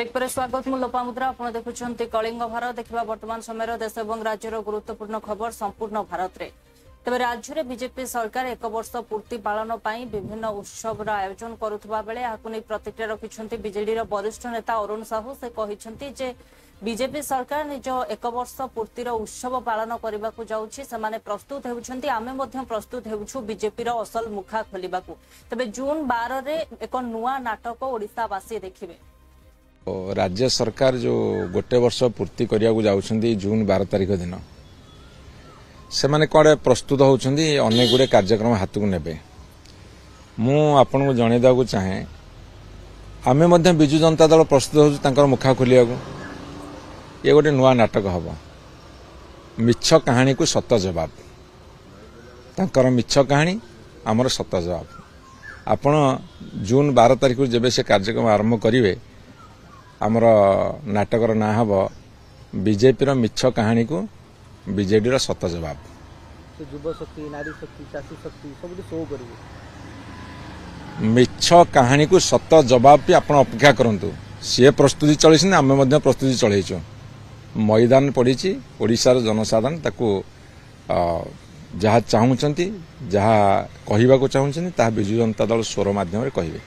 Break पर स्वागत मु लोपामुद्रा आपण देखुछंती कलिंग भारत देखिबा वर्तमान समय देश और राज्यर गुरुत्वपूर्ण खबर संपूर्ण भारत रे तबे राज्य में बीजेपी सरकार एक वर्ष पूर्ति पालन पर विभिन्न उत्सव आयोजन करुवा बेले याकु प्रतिक्रिया रखिछंती बीजेडी वरिष्ठ नेता अरुण साहू से कहिछंती जे बीजेपी सरकार निज एक वर्ष पूर्तिर उत्सव पालन करने को जाउछि सेमाने प्रस्तुत हेउछंती आमे मध्य प्रस्तुत हेउछु बीजेपी असल मुखा खोलिबाकू तबे जून 12 रे एक नुआ नाटक ओडिशावासी देखिबे। राज्य सरकार जो गोटे वर्ष पूर्ति करने को जाउछंती जून 12 तारिख दिन से माने कड़े प्रस्तुत होउछंती अनेक गुडे कार्यक्रम हाथ को नेबे मु आपन को जणे दागु चाहे आमे मध्य बिजु जनता दल प्रस्तुत होउछ तांकर मुखा खोलिया को ये गोटे नुआ नाटक हबो मिछ कहानी को सत जवाब तांकर मिछ कहानी हमर सत जवाब आपण जून 12 तारिख को जेबे से कार्यक्रम आरंभ करिवे आमर नाटकर ना हम बीजेपी मिछ कहानी को बीजेडी सत जवाब युवा शक्ति नारी शक्ति चाषी शक्ति सब शो कर मिछ कहानी को सत जवाब भी आप अपेक्षा करूँ सी प्रस्तुति चलती आम प्रस्तुति चलू मैदान पड़ी ओडिशार जनसाधारण ताकू जहाँ चाहूँगी जहाँ कहवाक चाहूँगी ता विजु जनता दल स्वर माध्यम कहे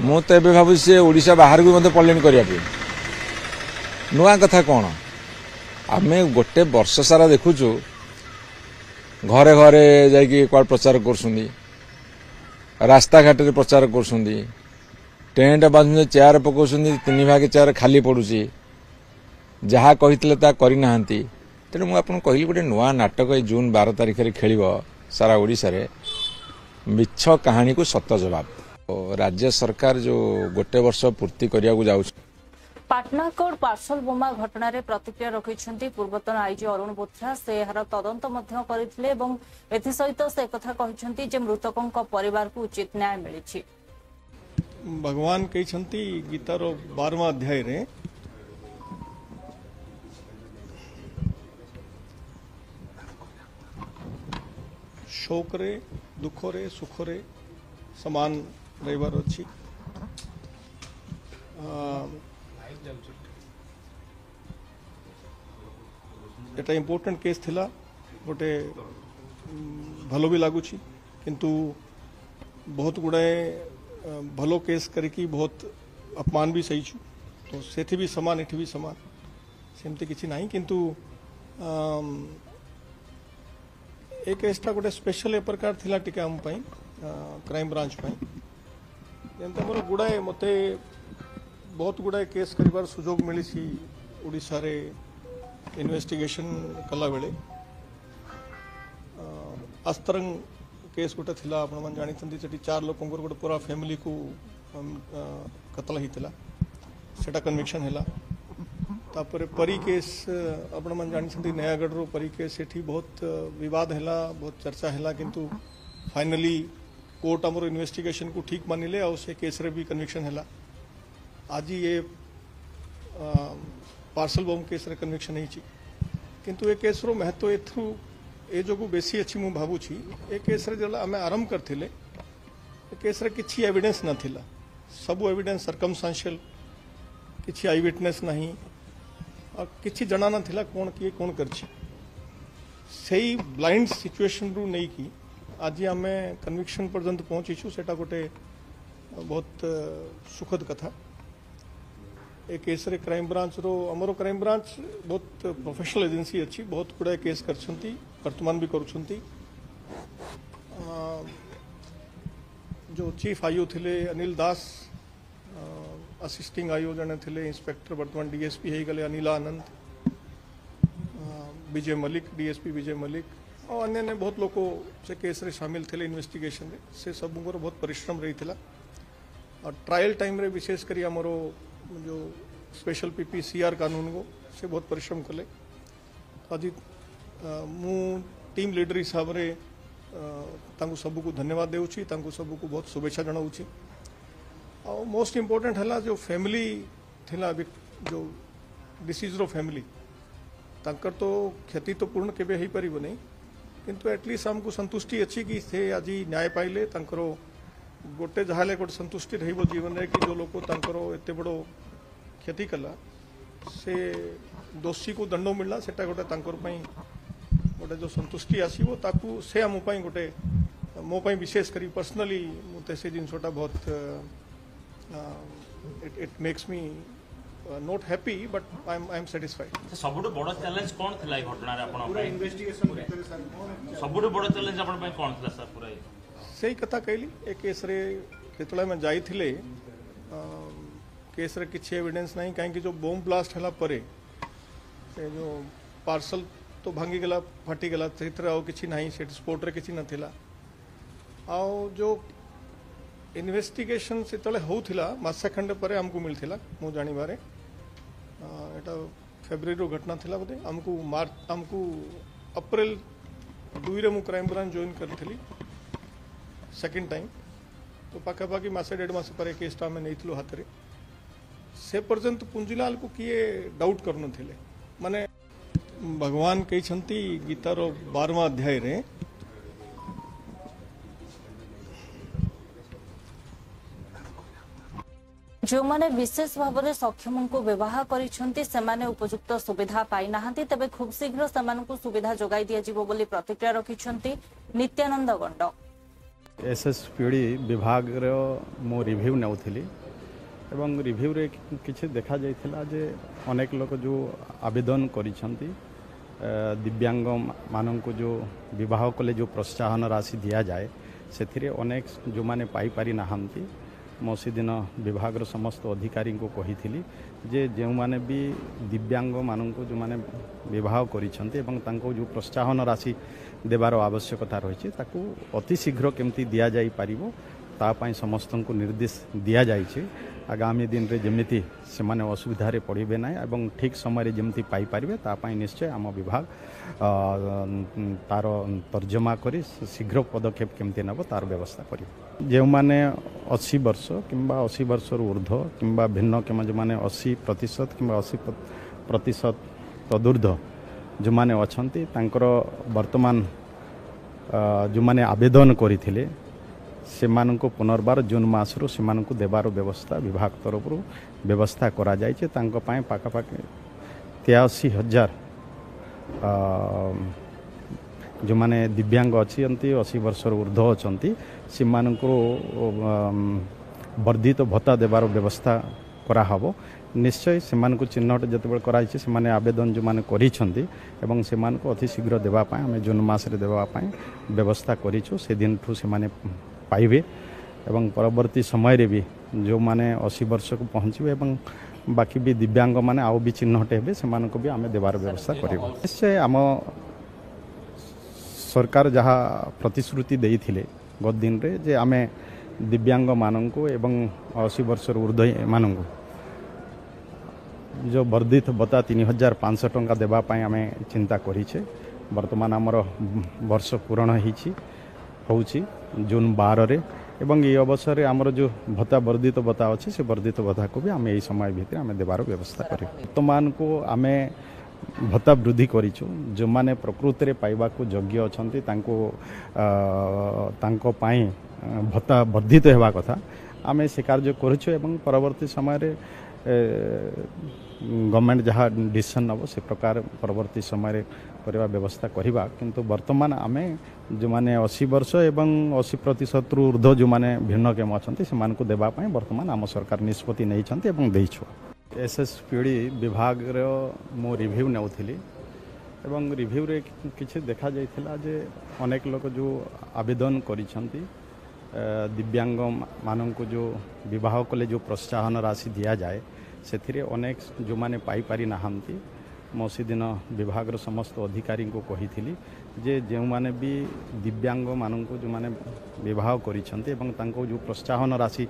मु तो ये भाव सी ओडिशा बाहर को मत पड़े करने नुआ कथा कौन आम गोटे वर्ष सारा देखुचु घरे घरे जाकि प्रचार कर रास्ता घाट प्रचार कर टेंट बांधु चेयर पकाउं 3 भाग चेयर खाली पड़ुची जहाँ कही करना तेणु मुझे कहली गोटे नुआ नाटक जून 12 तारिख में खेल सारा ओडिशा रे मिछ कहानी को सत जवाब राज्य सरकार जो गोटे वर्ष पूर्ति करने को जाउछ। पाटनाकोट पार्सल बोमा घटना रे प्रतिक्रिया रखिछंती पूर्वतन आईजी अरुण बोथरा से यार तदंत मध्य करथिले एवं एथि सहित से कथा कहिछंती जे मृतकों को परिवार को उचित न्याय मिलिछि। भगवान कहिछंती गीतार 12वां अध्याय रे शोक रे दुख रे सुख रे समान रहिबार अछि। एटा इम्पोर्टेंट केस थिला गोटे भलो भी लगुच किंतु बहुत गुड़ाए भलो केस करके बहुत अपमान भी सही छु तो सेठी भी समान एठी भी समान सेमती किछि नाही किंतु एक केसटा गोटे स्पेशल प्रकार थिला टिके हम पई क्राइम ब्रांच पई जेंता मोर गुड़ाए मते बहुत गुड़ाए केस करिवार सुजोग मिली ओडिशा रे इन्वेस्टिगेशन कला बेले आस्तरंग केस गोटे थिला आपण मन जानिथंती सेठी 4 लोकंर गोटे पूरा फैमिली को कत्ल हितला सेटा कन्विक्शन हैला तापर परी केस आपण मन जानिथंती नयागढ़ रो परी केस सेठी बहुत विवाद हैला बहुत चर्चा हैला किंतु फाइनली कोर्ट हमरो इन्वेस्टिगेशन को ठीक मानिले और से केस रे भी कन्विक्शन हैला आज ये पार्सल बम केस रे कन्विक्शन नहीं किंतु ए केस रो महत्व एथु ए जोगु बेसी अछि मु भाबुछि ए केस रे जला हमें आरंभ करथिले ए केस रे किछि एविडेंस नथिला सब एविडेंस सर्कमस्टेंशियल किछि आई विटनेस नहीं और किछि जना नथिला कोन किए कोन करछि सेही ब्लाइंड सिचुएशन रु नहीं कि आज हमें कन्विक्शन पर्यंत पहुंचीछु सेटा गोटे बहुत सुखद कथा एक केस रे क्राइम ब्रांच रो हमरो क्राइम ब्रांच बहुत प्रोफेशनल एजेंसी अच्छी बहुत गुड़ा केस करछंती वर्तमान भी करुछंती जो चीफ आईओ थिले अनिल दास असिस्टिंग आईओ जने थिले इंस्पेक्टर वर्तमान डीएसपी हे गले अनिल आनंद विजय मलिक डीएसपी विजय मलिक और अन्य ने बहुत लोग से केस रे शामिल थे इन्वेस्टिगेशन रे से सब बहुत परिश्रम रही थिला और ट्रायल टाइम रे विशेष करी हमरो जो स्पेशल पीपी सीआर कानून को से बहुत परिश्रम कले आज मु टीम लीडर हिसाब रे तांको सब को धन्यवाद देउछि तांको सब को बहुत शुभेच्छा जनाउछि और मोस्ट इम्पोर्टेंट हला जो फैमिली थिला जो डिसीज रो फैमिली तांकर तो क्षति तो पूर्ण केबे ही परिबो नहीं किंतु एटलीस्ट हमको संतुष्टि अच्छी कि से आज न्याय पाइले तांकरो गोटे जहाँ गोटे संतुष्टि रही जीवन में कि जो लोग एत बड़ क्षति कला से दोषी को दंड मिलला सेटा गोटे गोटे जो संतुष्टि आसो ताकू से आम गोटे मो विशेष करी पर्सनली मत से जिनसा बहुत it makes me not happy but I am satisfied. सबुठ बड़ चैलेंज कौन थिला घटना रे आपण पूरा इन्वेस्टिगेशन सबुठ बड़ चैलेंज आपण पे कौन थिला सर पूरा सही कथा कहली ए केस रे जेतला में जाइथिले केस रे किछि एविडेंस नहीं कहीं जो बॉम्ब ब्लास्ट हला परे से जो पार्सल तो भांगी गला फाटी गला सेथरे आउ किछि नहीं से स्पोर्ट रे किछि नथिला आउ जो इन्वेस्टिगेशन से तले होउथिला मासे खंड परे हमको मिलथिला मो जानि बारे एटा फेब्रुआरी घटना थिला बोधे हमको अप्रैल 2 रे मु क्राइम ब्रांच जॉइन करथिली सेकंड टाइम तो पाखापाखि मसे 1.5 मास पर केसटा आम नहीं हाथ में से पर्यंत पुंजीलाल को किए डाउट करन थिले माने भगवान कहते गीतार 12वां अध्याय रे जो माने विशेष भाव में सक्षम को व्यवहार करिसेंती सेमाने उपयुक्त सुविधा पाई नाहंती तबे खूब शीघ्र सेमानकु सुविधा जोगाई दिया जिवो बोली प्रतिक्रिया रखिसेंती नित्यानंद गंड। एसएसपीडी विभाग मो रिव्यू नौली एवं रिव्यू रे किछि देखा जाइथिला जे अनेक लोक जो आवेदन करिसेंती दिव्यांग मानक जो विवाह कले जो प्रोत्साहन राशि दिया जाए से अनेक जो माने पाई पारि नाहंती मो दिन विभाग समस्त अधिकारी को कही जे जो माने भी दिव्यांग मानक जो माने विवाह करिसेंती एवं तांको जो प्रोत्साहन राशि देवार आवश्यकता रही ताकू अति शीघ्र केमती दिया जाई पारिबो तापाई समस्त को निर्देश दिया जाइए आगामी दिन रे जेमिति से माने असुविधा रे पड़े ना एवं ठीक समय जेमती पाई पारिबे तापाई निश्चय आम विभाग तार तर्जमा करी शीघ्र पदक्षेप केमती नब तार व्यवस्था करी जो माने 80 वर्ष किंबा 80 वर्ष ऊर्ध्व किंबा भिन्न किंबा जो माने 80% किंबा 80% तदूर्ध्व जो माने अछंती तांकर वर्तमान जो माने आवेदन करथिले से माननको पुनर्बार जून मासरू से माननको देवार व्यवस्था विभाग तरफ व्यवस्था करा जायचे तांको पाए पाखापाखि 83,000 जो माने दिव्यांग अच्छी 80 वर्ष ऊर्ध्व अच्छी से माननको वर्धित भत्ता देवार व्यवस्था करा हबो निश्चय से माननको चिन्हट जतबेल कराइछि से माने आवेदन जो माने करिछंती एवं से मानको अति शीघ्र देबा पाए हमें जून मास रे देबा पाए व्यवस्था करिछु से दिन ठू से माने पाइबे एवं परवर्ती समय रे भी जो माने 80 वर्ष को पहुँचे एवं बाकी भी दिव्यांग माने आउ भी चिन्हट हेबे से मानको भी आमे देबार व्यवस्था करिबो निश्चय आम सरकार जहाँ प्रतिश्रुति देइथिले गत दिन रे जे आमे दिव्यांग माननको एवं 80 वर्ष ऊर्ध्व माननको जो वर्धित भत्ता 3,500 टंका देबा पाए आमे चिंता करिछे वर्तमान आमर वर्ष पूर्ण होउछि जून 12 रे एवं ये अवसर आमर जो भत्ता वर्धित भत्ता अच्छी से वर्धित भत्ता को भी आम यही समय भितर आम देवार व्यवस्था करूँ वर्तमान को आम भत्ता वृद्धि करिछु जो माने प्रकृति रे पाइबा को योग्य अछंती तांको पाई भत्ता वर्धित हेबा कथा आम से कार्य करूछु एवं परवर्ती समय रे गवर्नमेंट जहाँ डिसीजन नब से प्रकार परवर्ती समय करवा व्यवस्था करवा किंतु वर्तमान आमे जो माने 80 वर्ष एवं 80% ऊर्ध्व जो माने भिन्नक्षम अच्छा से देवा वर्तमान आम सरकार निष्पत्ति नहीं एवं देइछु एसएसपीडी विभाग मो रिव्यू नौली एवं रिव्यू रे किछि देखा जाइथिला जे अनेक लोक जो आवेदन करिसेंती दिव्यांग मानक जो विवाह कले जो प्रोत्साहन राशि दिया जाए से अनेक जो माने पाई पारि नाहंती मो दिन विभाग समस्त अधिकारी को कही जे जो माने भी दिव्यांग मानक जो माने विवाह करिसेंती एवं तांको जो प्रोत्साहन राशि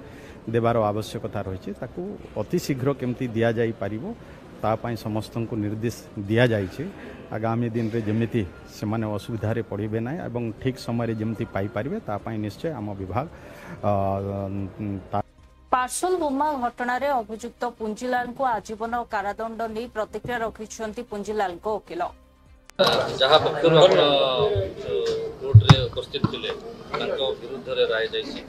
देवार आवश्यकता रही ताकू अति शीघ्र केमती दिया जाई पारिबो तापाई समस्त को निर्देश दिया जाइए आगामी दिन रे जेमिति से माने असुविधा रे पड़े ना एवं ठीक समय जेमती पाई पारिबे तापाई निश्चय आम विभाग पार्सल बोमा घटना रे अभियुक्त पुंजीलाल को आजीवन कारादंड नहीं प्रतिक्रिया रखिछंती पुंजीलाल को वकील जहाँ पक्षर कोर्ट रे उपस्थित थिले विरुद्ध राय जाइए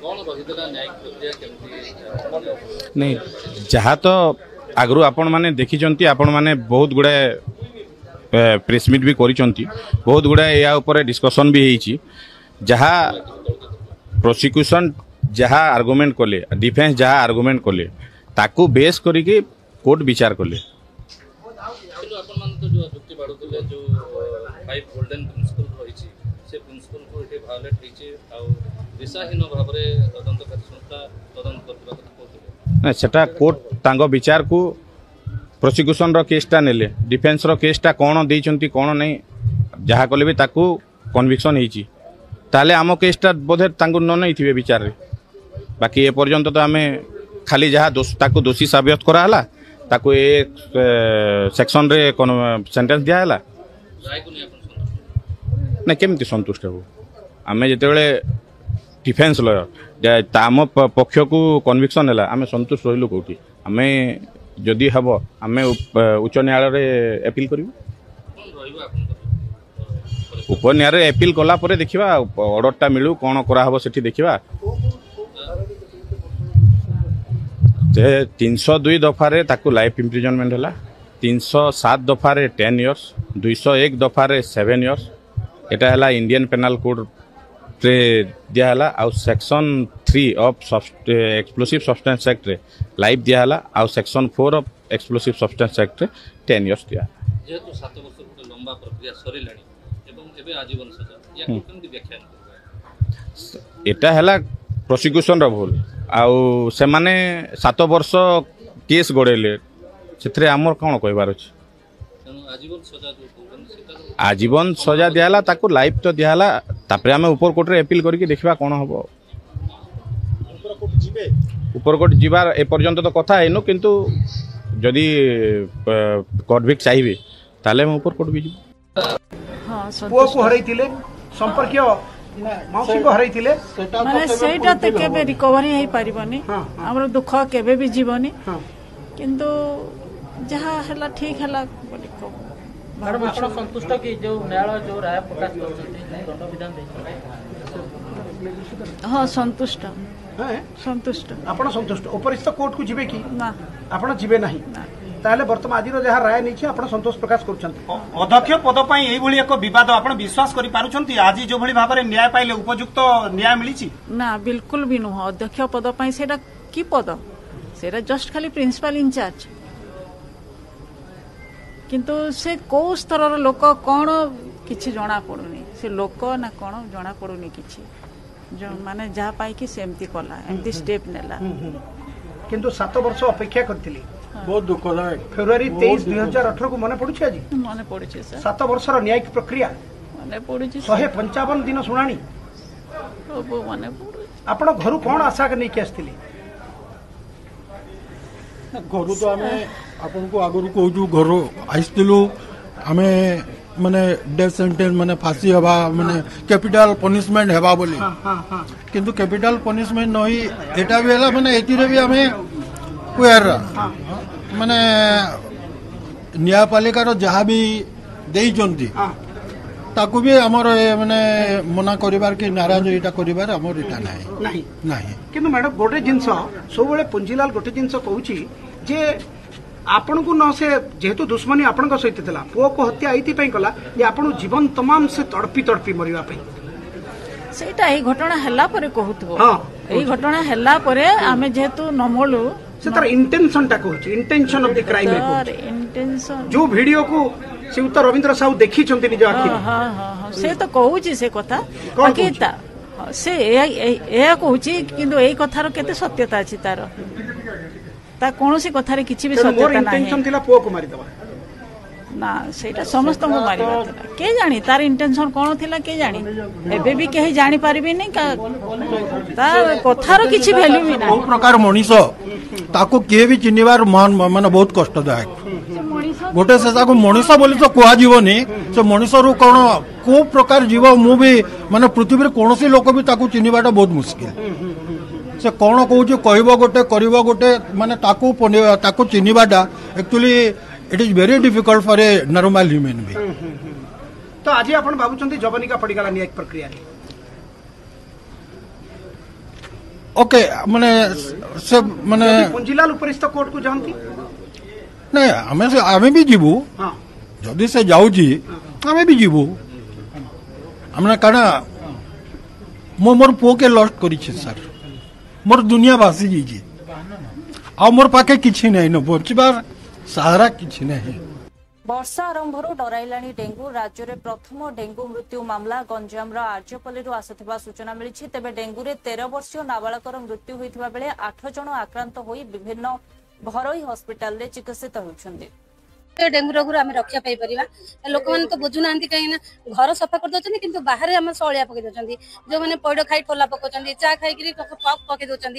कौन रही न्यायिक प्रक्रिया केमती नहीं जहाँ तो आगु आपण मैंने देखी आपण मैंने बहुत गुड़ाए प्रेसमिट भी करिसंती बहुत गुड़ाए या ऊपर डिस्कशन भी होईची जहाँ प्रोसिक्यूशन जहाँ आर्गुमेंट कले डिफेन्स जहाँ आर्गुमेंट कले ताकू बेस करिके कोर्ट विचार कले जो जुक्ति बाड़ुले जो 5 गोल्डन प्रिंसिपल रही से प्रिंसिपल को ये भायोलेट होईची आ दिशाहीन भाव में तदंतकारी संस्था तदंत करबा कथा कहते ना सेटा कोर्ट तांगो विचार को प्रोसिक्यूशन रो केसटा नेले डिफेन्स रो केसटा कोन देइचंती कोन नहीं जहाँ कले भी ताकू कन्विक्शन होईची ताले आम केसटा बोधे तांगु न नहीं थिबे विचार रे बाकी ए पर्यंत तो आमे खाली जहाँ ताकू दोषी साब्यस्त करा हला ताकू एक सेक्शन रे सेंटेंस दिया हला ना केमती संतुष्ट हो आमे जेतेबेले डिफेन्स लॉयर आम पक्ष को कन्विक्शन है आम संतुष्ट रही कौटी आम जदि हम आम उच्च न्यायालय एपिल करूँ उप न्यायालय एपिल कला देखा ऑर्डरटा मिलू कौन कराहब से देखा 302 दफारे ताकू लाइफ इम्प्रिजनमेंट है 307 दफारे 10 इयर्स 201 दफारे 7 इयर्स एटा है इंडियन पेनाल कोड रे दियाला आउ section 3 of explosive substance act रे लाइफ दियाला आउ section 4 of explosive substance act रे 10 इयर्स दिया जेतु 7 वर्ष गोटे लंबा प्रक्रिया सरिलाणी एवं एबे आजीवन सजा या केमति व्याख्यान करबा एटा हला प्रोसिक्यूशन रो भूल आउ से माने 7 वर्ष केस गड़ेले से आमर कौन कहबार अछि आजीवन सजा जो आजीवन सजा दियाला ताकू लाइफ तो दियाला तापरे आमे ऊपर कोर्ट रे अपील करके देखबा कोन हबो ऊपर कोर्ट जीवार ए पर्यंत तो कथा हैनो किंतु जदी कोर्ट चाहिए ताले हम ऊपर कोर्ट भी जीव हां पुओ को हरैतिले संपर्क मौसी को हरैतिले माने सेटा ते केबे रिकवरी हे परिबनी हमरो दुख केबे भी जीवनी किंतु जहाँ हला ठीक हला मैडम आप संतुष्ट कि जो न्यायालय जो राय प्रकाश दंड विधान हाँ संतुष्ट संतुष्ट आपण संतुष्ट उपरिस्थ कोर्ट को जिबे कि ना आपण जिबे नाही ताले वर्तमान आदिर जहाँ राय नहीं आपण संतोष प्रकाश करुछंती अध्यक्ष पद पई एई भली एक विवाद आपण विश्वास करि पारुछंती आज जो भली भाबरे न्याय पाइले उपयुक्त न्याय मिलिछि ना बिल्कुल भी नुह अध्यक्ष पद पई सेटा की पद सेटा जस्ट खाली प्रिंसिपल इंचार्ज किंतु से को स्तर लोक कौन किछि जना पड़ुनी से लोक ना कौन जना पड़ुनी किछि जो माने जहाँ पाई कि सेमती कला एमती स्टेप नेला किंतु 7 वर्ष अपेक्षा करथिली बहुत दुखदायक फेब्रुआरी 23 2018 को मन पड़ुछि आज मन पड़ुछि सर 7 वर्षर न्यायिक प्रक्रिया मन पड़ुछि 155 दिन सुनानी सब मन पड़ुछि आपण घर कोन आशा के नै के आस्थिली घर तो आम आपन को आगु कहूँ घर आसलु आम माने डेथ सेंटेंस माने फांसी हवा माने कैपिटल पनिशमेंट हवा बोली किंतु कैपिटल पनिशमेंट नहीं एटा भी है माने एतिरे भी आम कुआर माने न्यायपालिका जहाँ भी देइचंती ताकू भी आमर माने मना करिवार कि नाराज एटा करिवार आमर एटा नाही नाही किंतु मैडम गोटे जिनस सब बेले पुंजीलाल गोटे जिनस कहूची जे आपण को न से जेहेतु दुश्मनी आपण सहित थिला पुओ को हत्या एति पई कला जे आपण जीवन तमाम से तड़पी तड़पी मरिवा पई सेटा ए घटना हल्ला परे कहूतबो हां ए घटना हल्ला परे आमे जेहेतु नमलु से तार इंटेंशन टा कहूची इंटेंशन ऑफ द क्राइम है इंटेंशन जो वीडियो को से उत्तर रविंद्र साहू देखी छंती निज आखि हां हां से तो कहूची से कथा बाकी ता से ए कहूची किंतु एई कथार केते सत्यता अछि तार ता कोनोसी कथारे किछि भी सत्यता नाही इंटेंशन थिला पुओ को मारि दबा ना सेटा समस्त को मारिबा के जानी तार इंटेंशन कोन थिला के जानी एबे भी केही जानि पारिबे नै का तार कथार किछि वैल्यू भी ना बहुत प्रकार मनीष ताको के भी चिन्हिबार मान माने बहुत कष्टदायक गोटे से ताको मनीष बोली तो कुआ जीवनी से मनीष रु कोन को प्रकार जीव मु भी माने पृथ्वी रे कोनोसी लोक भी ताको चिन्हिबाटा बहुत मुश्किल से कौन कौच कह गोटे कर गोटे माने ताको चिन्हिबाटा actually it is very difficult for a normal human being. तो आज आपण भाबुचंती जवनिका पड़ीगला न्यायिक प्रक्रिया रे ओके माने सब माने पुंजीलाल उपरिस्थ कोर्ट को जानती नहीं आमे भी जीवु हाँ जदि से जाऊची आमे भी जीवु हमने कहना मोर पुओ के लॉस्ट करी सर मोर दुनिया भासी जी आ मोर पाखे किछि नहीं न बचबार सहारा किछि नहीं। वर्षा आरंभरू डराइलाणी डेंगू राज्य में प्रथम डेंगू मृत्यु मामला गंजाम आर्यपल्ली आसुवा सूचना मिली तेबे डेंगू रे 13 वर्षीय नाबालकर मृत्यु होता बेले 8 जन आक्रांत होई विभिन्न घरोई हॉस्पिटल रे चिकित्सित होउछन्ते। डेंगू रोग आम रक्षा पाई लोक मैंने तो बुझुना कहीं घर सफा कर दौरान कि बाहर आम सलिया पकई दौरान जो मैंने पैड खाई ठोला पकाउं चा खाई पकई दौरान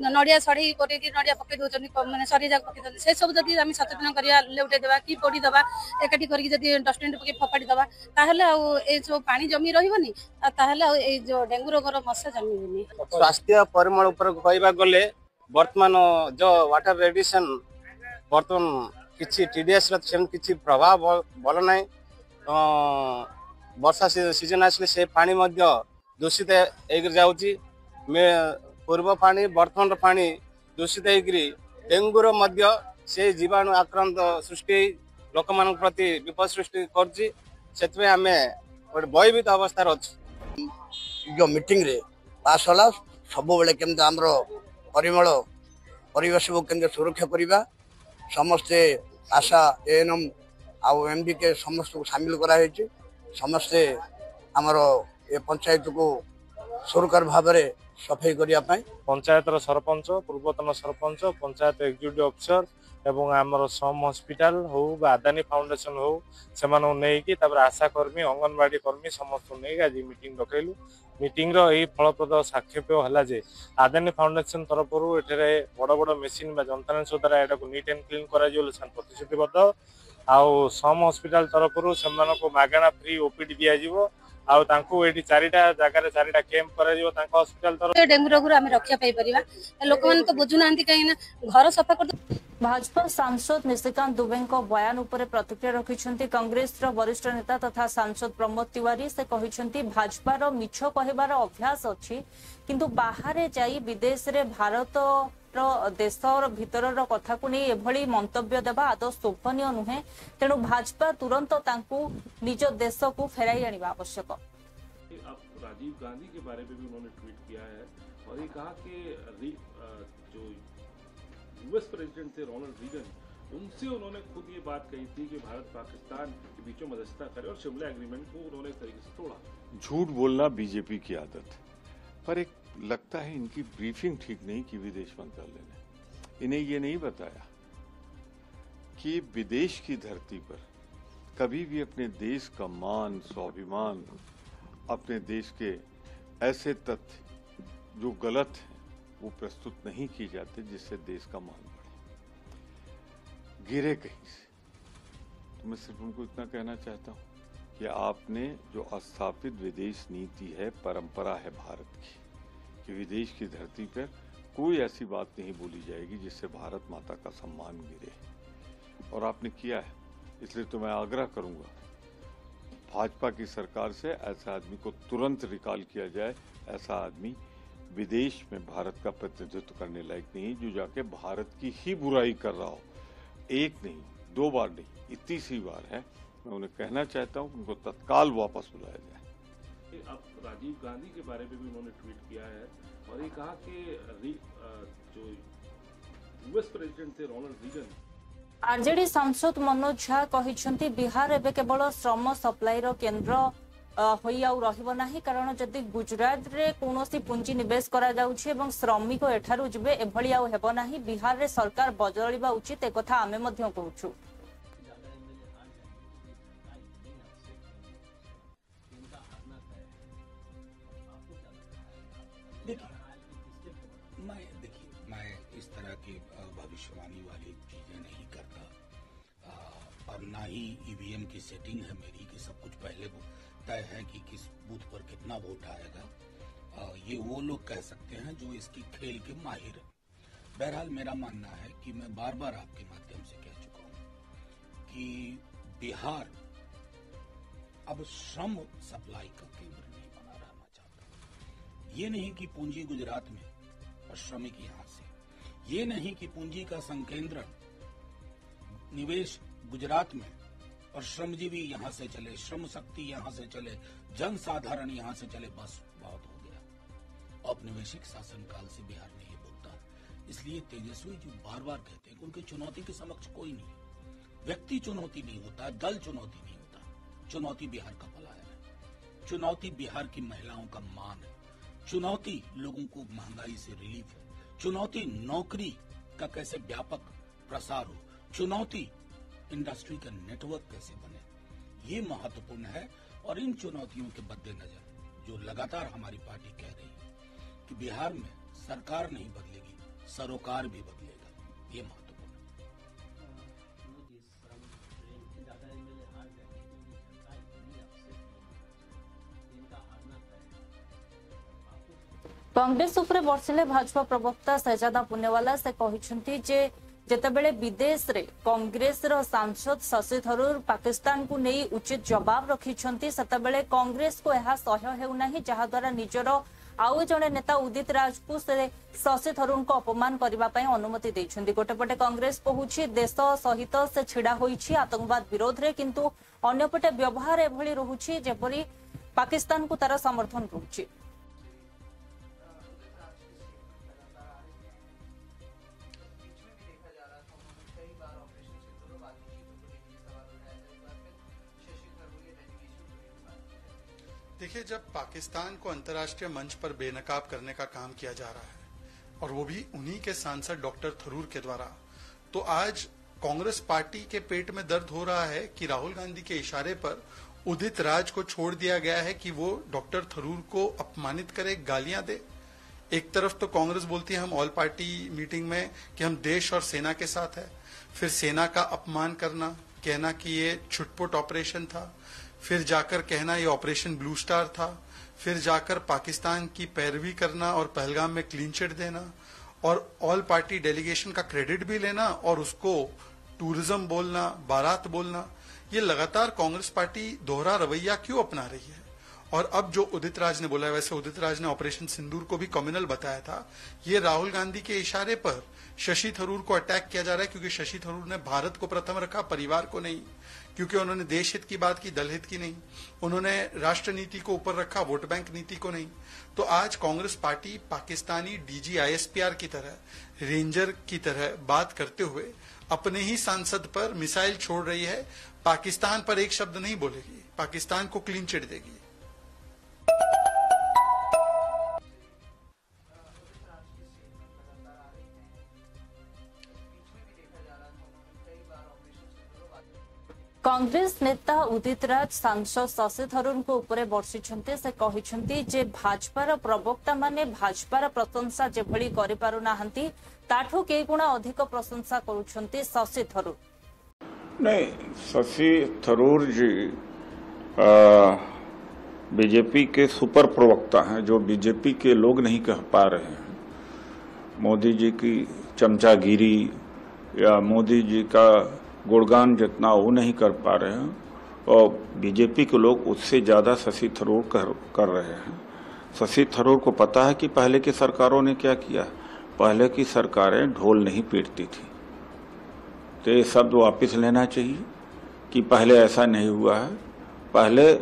नड़िया सड़े नड़िया पकई दौरान मैंने सरी जाक पकई से सब जब आम सचेतन करा लेउटे देवा कि पोड़ी दवा एकाठी करके डस्टबिन पकई फपाड़ी दवा सब पानी जमी रही जो डेंगू रोगर मशा जमी स्वास्थ्य परिमल कहवा गले वर्तमान जो वाटर रेडिएशन बर्तमान किसी टीडीएस किसी प्रभाव भल ना वर्षा सीजन आसले से पानी दूषित जाऊँगी पूर्व पानी वर्तमान पानी दूषित डेंगूर से जीवाणु आक्रांत सृष्टि लोक मान प्रति विपद सृष्टि कर आम भयभीत अवस्था अच्छे जो मीटिंग रे पास होला सब बेले केमते हमरो परिमल परिवेश को केमते सुरक्षा करिबा समस्ते आशा एएनएम आउ एमबीके समस्त को शामिल करा है समस्ते आमर ए पंचायत को सरकार भाव में सफाई करने पंचायत सरपंच पूर्वतन सरपंच पंचायत एक्जिक्यूटिव ऑफिसर एवं आमर सम हॉस्पिटल हो आदानी फाउंडेशन हो से नहीं आशा कर्मी अंगनवाड़ी कर्मी समस्त नहीं आज मीटिंग रखलु मीटिंग रो फलप्रद साक्षेप्य है जे आदानी फाउंडेशन तरफ बड़ बड़ मेसीन जंत्रांश द्वारा यहाँ नीट एंड क्लीन कर प्रतिश्रुतिबद्ध आउ सम हॉस्पिटल तरफ से मागणा फ्री ओपीडी दिज्व चारिटा जगह चारिटा कैंप कर डेंगू रोग आम रक्षा पाई लोक मैंने तो बुझुना कहीं घर सफा कर भाजपा सांसद निशिकांत दुबे बयान उपर प्रतिक्रिया रखिछन्ति कांग्रेस वरिष्ठ नेता तथा सांसद प्रमोद तिवारी से कहिछन्ति भाजपार मिछ कहबार अभ्यास अछि किंतु बाहर जाई विदेश रे भारत देशर भीतर कथा को नहीं एभली मंतव्य देवा आदौ शोभनीय नुहे तेणु भाजपा तुरंत तांकु निज देश को फेराई आनिबा आवश्यक। राजीव गांधी के बारे में भी उन्होंने ट्वीट किया है और ये कहा कि जो यूएस प्रेसिडेंट थे रोनाल्ड रीगन उनसे उन्होंने खुद ये बात कही थी कि भारत पाकिस्तान के बीच में मध्यस्थता करे और शिमला एग्रीमेंट को उन्होंने एक तरीके से तोड़ा। झूठ बोलना बीजेपी की आदत पर एक लगता है इनकी ब्रीफिंग ठीक नहीं की विदेश मंत्रालय ने इन्हें ये नहीं बताया कि विदेश की धरती पर कभी भी अपने देश का मान स्वाभिमान अपने देश के ऐसे तथ्य जो गलत हैं वो प्रस्तुत नहीं किए जाते जिससे देश का मान बढ़े गिरे कहीं से। तो मैं सिर्फ उनको इतना कहना चाहता हूं कि आपने जो स्थापित विदेश नीति है परंपरा है भारत की कि विदेश की धरती पर कोई ऐसी बात नहीं बोली जाएगी जिससे भारत माता का सम्मान गिरे और आपने किया है। इसलिए तो मैं आग्रह करूंगा भाजपा की सरकार से ऐसे आदमी को तुरंत रिकॉल किया जाए। ऐसा आदमी विदेश में भारत का प्रतिनिधित्व करने लायक नहीं जो जाके भारत की ही बुराई कर रहा हो। एक नहीं दो बार नहीं 31वीं बार है। मैं उन्हें कहना चाहता हूं उनको तत्काल वापस बुलाया जाए। अब राजीव गांधी के बारे में भी उन्होंने ट्वीट किया है और ये कहा कि जो यूएस प्रेसिडेंट थे रोनाल्ड रीगन। आरजेडी सांसद मनोज झा कहिछन्ति बिहार एबे केवल श्रम सप्लाईर केन्द्र होई आउ रहिबो नाही कारण जदि गुजरात रे कोनोसी पुंजी निवेश करा जाउछि एवं श्रमिक एठारु जिबे एभली आउ हेबो नाही। बिहार रे सरकार बदलिबा उचित एकथा आमे मध्य कहूछु। मैं इस तरह की भविष्यवाणी वाली चीजें नहीं करता और ना ही ईवीएम की सेटिंग है मेरी कि सब कुछ पहले तय है कि किस बूथ पर कितना वोट आएगा। ये वो लोग कह सकते हैं जो इसकी खेल के माहिर हैं। बहरहाल मेरा मानना है कि मैं बार बार आपके माध्यम से कह चुका हूँ कि बिहार अब श्रम सप्लाई का केंद्र नहीं बना रहना चाहता। ये नहीं कि पूंजी गुजरात में और श्रमिक यहां से, ये नहीं कि पूंजी का संकेंद्रण निवेश गुजरात में और श्रमजीवी यहां से चले, श्रम शक्ति यहां से चले, जनसाधारण यहां से चले, बस बहुत हो गया। औपनिवेशिक शासनकाल से बिहार में ये बोलता, इसलिए तेजस्वी जी बार बार कहते हैं कि उनकी चुनौती के समक्ष कोई नहीं, व्यक्ति चुनौती नहीं होता, दल चुनौती नहीं होता, चुनौती बिहार का पलायन है, चुनौती बिहार की महिलाओं का मान है, चुनौती लोगों को महंगाई से रिलीफ है, चुनौती नौकरी का कैसे व्यापक प्रसार हो, चुनौती इंडस्ट्री का नेटवर्क कैसे बने, ये महत्वपूर्ण है। और इन चुनौतियों के मद्देनजर जो लगातार हमारी पार्टी कह रही है कि बिहार में सरकार नहीं बदलेगी, सरोकार भी बदलेगा, ये महत्वपूर्ण है। कांग्रेस उपरे वर्षिले भाजपा प्रवक्ता शहजादा पुनेवाला से कहते जे जेतेबेले विदेश रे कांग्रेस रो सांसद शशि थरूर पाकिस्तान को नहीं उचित जवाब रखिछंती, सेतेबेले कांग्रेस को यह सह्य हेउना जहा द्वारा निजर आउ जड़े नेता उदित राज को शशि थरूर को अपमान करने अनुमति देछंती। गोटेपटे कांग्रेस कहूछि देश सहित से छिड़ा होइछि आतंकवाद विरोध रे, किंतु अन्यपटे व्यवहार एभली रहुछि जेपरी पाकिस्तान को तार समर्थन रहुछि। देखिए, जब पाकिस्तान को अंतर्राष्ट्रीय मंच पर बेनकाब करने का काम किया जा रहा है और वो भी उन्हीं के सांसद डॉक्टर थरूर के द्वारा, तो आज कांग्रेस पार्टी के पेट में दर्द हो रहा है कि राहुल गांधी के इशारे पर उदित राज को छोड़ दिया गया है कि वो डॉक्टर थरूर को अपमानित करे, गालियां दे। एक तरफ तो कांग्रेस बोलती है हम ऑल पार्टी मीटिंग में कि हम देश और सेना के साथ है, फिर सेना का अपमान करना, कहना कि ये छुटपुट ऑपरेशन था, फिर जाकर कहना ये ऑपरेशन ब्लू स्टार था, फिर जाकर पाकिस्तान की पैरवी करना और पहलगाम में क्लीन चिट देना और ऑल पार्टी डेलीगेशन का क्रेडिट भी लेना और उसको टूरिज्म बोलना, बारात बोलना। ये लगातार कांग्रेस पार्टी दोहरा रवैया क्यों अपना रही है? और अब जो उदित राज ने बोला है, वैसे उदित राज ने ऑपरेशन सिंदूर को भी कम्युनल बताया था, ये राहुल गांधी के इशारे पर शशि थरूर को अटैक किया जा रहा है, क्योंकि शशि थरूर ने भारत को प्रथम रखा, परिवार को नहीं, क्योंकि उन्होंने देश हित की बात की, दल हित की नहीं, उन्होंने राष्ट्र नीति को ऊपर रखा, वोट बैंक नीति को नहीं। तो आज Congress party Pakistani DG ISPR की तरह, रेंजर की तरह बात करते हुए अपने ही सांसद पर मिसाइल छोड़ रही है। पाकिस्तान पर एक शब्द नहीं बोलेगी, पाकिस्तान को क्लीन चिट देगी। कांग्रेस नेता उदित राज सांसद शशि थरूर को ऊपर बर्षिछन्ते, से कहिछन्ती जे भाजपार प्रवक्ता माने भाजपार प्रशंसा जेभली करि पारु नाहंती, ताठो के गुणा अधिक प्रशंसा करूछन्ती शशि थरूर। नहीं, शशि थरूर जी बीजेपी के सुपर प्रवक्ता हैं, जो बीजेपी के लोग नहीं कह पा रहे हैं। मोदी जी की चमचागिरी या मोदी जी का गुणगान जितना वो नहीं कर पा रहे हैं, और बीजेपी के लोग उससे ज्यादा शशि थरूर कर रहे हैं। शशि थरूर को पता है कि पहले की सरकारों ने क्या किया। पहले की सरकारें ढोल नहीं पीटती थी, तो ये शब्द वापस लेना चाहिए कि पहले ऐसा नहीं हुआ है। पहले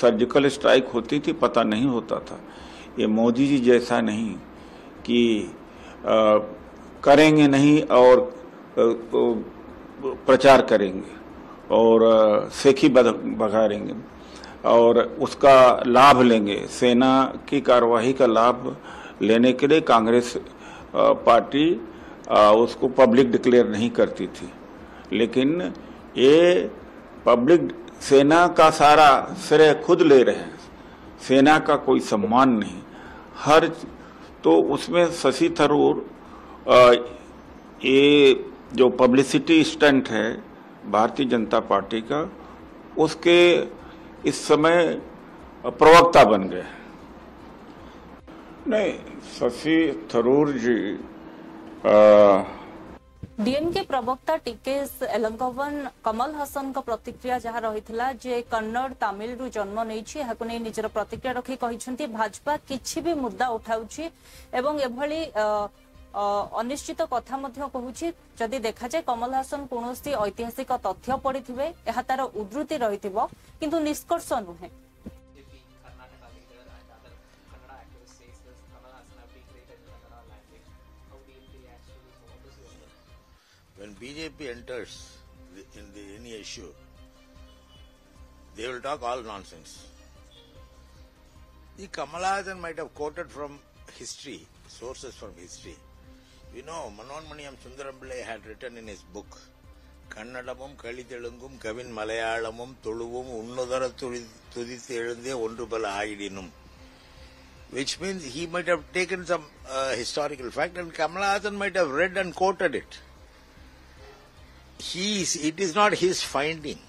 सर्जिकल स्ट्राइक होती थी, पता नहीं होता था। ये मोदी जी जैसा नहीं कि करेंगे नहीं और प्रचार करेंगे और सेखी बघारेंगे और उसका लाभ लेंगे। सेना की कार्यवाही का लाभ लेने के लिए कांग्रेस पार्टी उसको पब्लिक डिक्लेयर नहीं करती थी, लेकिन ये पब्लिक सेना का सारा श्रेय खुद ले रहे हैं, सेना का कोई सम्मान नहीं। हर तो उसमें शशि थरूर ये जो पब्लिसिटी स्टंट है भारतीय जनता पार्टी का, उसके इस समय प्रवक्ता बन गए। नहीं, शशि थरूर जी डीएमके प्रवक्ता टीकेएस एलंगवन कमल हसन का प्रतिक्रिया जहाँ रही जे कन्नड़ तमिल रु जन्म नहीं निजर प्रतिक्रिया रखी कही भाजपा किछि भी मुद्दा उठाउछि एवं एभली अनिश्चित कथा कहूछि जदि देखा जाए कमल हासन कौन ऐतिहासिक तथ्य पढ़ी यह तार उद्धृति रही किंतु निष्कर्ष नुहे। When BJP enters in any issue, they will talk all nonsense. The Kamala Hasan might have quoted from history, sources from history. You know, Manoanmaniyam Sundaram had written in his book, Kannadamum, Kalitelungum, Kavin Malayalamum, Tuluvum, Unnudara Tudithu Elunde, Ondrupala Aidinum. Which means he might have taken some historical fact and Kamala Hasan might have read and quoted it. It is not his finding.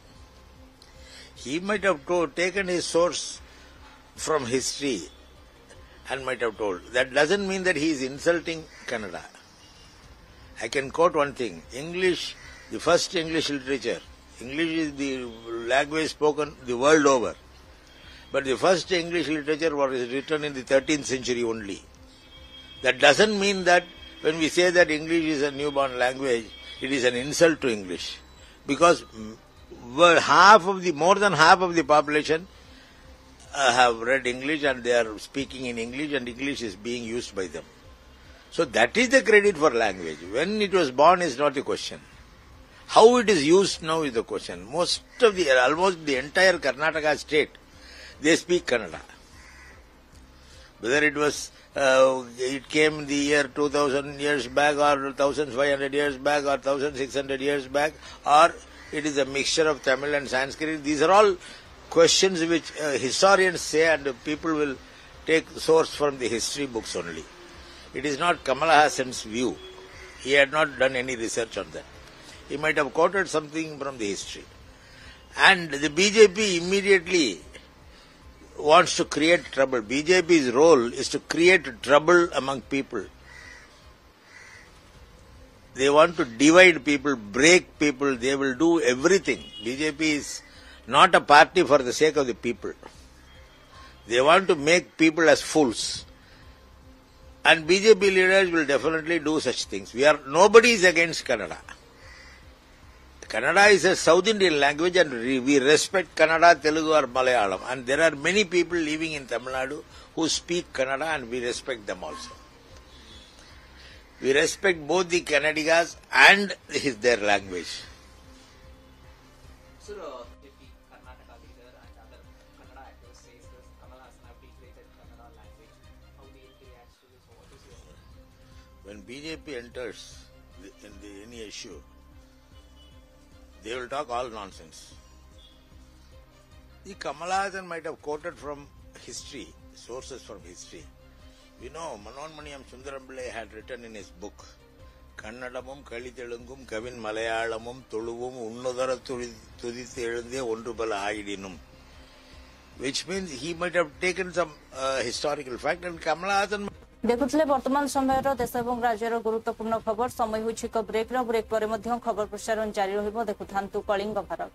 He might have taken his source from history and might have told. That doesn't mean that he is insulting Kannada. I can quote one thing. English, the first English literature. English is the language spoken the world over. But the first English literature was written in the 13th century only. That doesn't mean that when we say that English is a newborn language, it is an insult to English, because more than half of the population have read English and they are speaking in English and English is being used by them. So that is the credit for language. When it was born is not the question. How it is used now is the question. Almost the entire Karnataka state, they speak Kannada. Whether it came in the year 2000 years back or 1500 years back or 1600 years back, or it is a mixture of Tamil and Sanskrit. These are all questions which historians say and people will take source from the history books only. It is not Kamala Hasan's view. He had not done any research on that. He might have quoted something from the history. And the BJP immediately wants to create trouble. BJP's role is to create trouble among people. They want to divide people, break people. They will do everything. BJP is not a party for the sake of the people. They want to make people as fools. And BJP leaders will definitely do such things. Nobody is against Kannada. Kannada is a South Indian language and we respect Kannada, Telugu or Malayalam. And there are many people living in Tamil Nadu who speak Kannada and we respect them also. We respect both the Kannadigas and their language. Sir, if the Karnataka leader and other Kannada actors say that Kamala Hasan have degraded Kannada language, how do you react to this? What is your... When BJP enters in any issue, they will talk all nonsense. The Kamala Hasan might have quoted from history, sources from history. You know, Manoanmaniyam Sundaram had written in his book, Kannadamum, Kalitelungum, Kavin Malayalamum, Tuluvum, Unnudara Tudithu Elunde, Ondrupala Aidinum. Which means he might have taken some historical fact and Kamala Hasan... देखुले वर्तमान समय देश और राज्यर गुरुत्वपूर्ण खबर समय break पर खबर प्रसारण जारी रहिबो देखुथांतु कलिंग भारत।